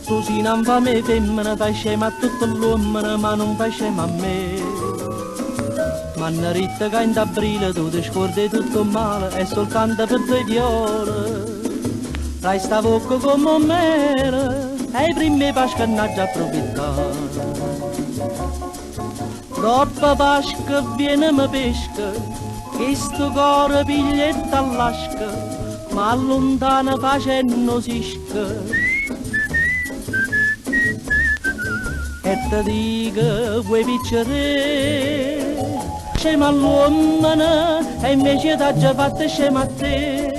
Tu non fa me femmina, fai scema a tutto l'uomo, ma non fai scema a me. Manna ritta che in aprile tu ti scordi tutto male, è soltanto per due viole. Trai sta bocca come un mele, e i primi paschi non già approfittare. Troppa pasca viene mi pesca, che sto cuore piglietta all'asca, ma allontana facendo sisca. E ti dico, vuoi piccere, scema all'uomo, e invece t'ha già fatto scema a te.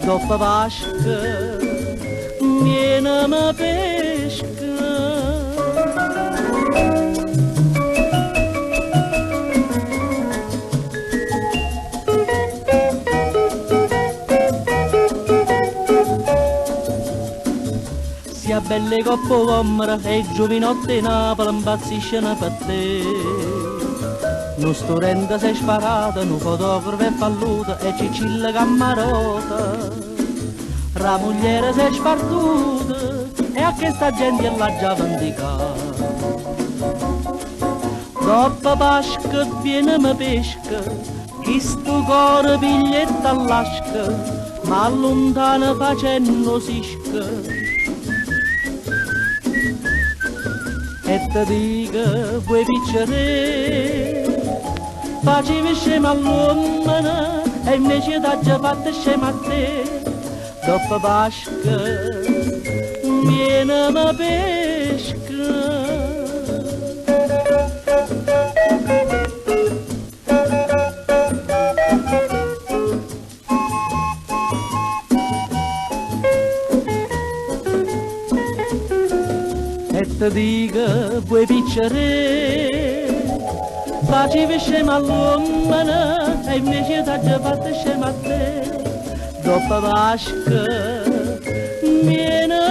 Dopo vasca, viene mi pesca. Sia belle coppe ombre e giovinotte Napoli impazziscono per te. Non studente sei sparato, un fotografo è falluto e Cicilla Cammarota. La moglie sei spartuta e a questa gente l'ha già vendicata. Dopo Pasqua viene mi pesca, chi sto cuore biglietta all'asca, ma allontana facendo sisca. E ti dico, vuoi piccere, facevi scema all'uomo, e invece t'ha già fatto scema a te. Dopo Pasqua viene mi pesca. E ti dico, vuoi piccere, facevi scema all'uomo, e invece t'ha già fatto scema a te. Dopo Pasqua viene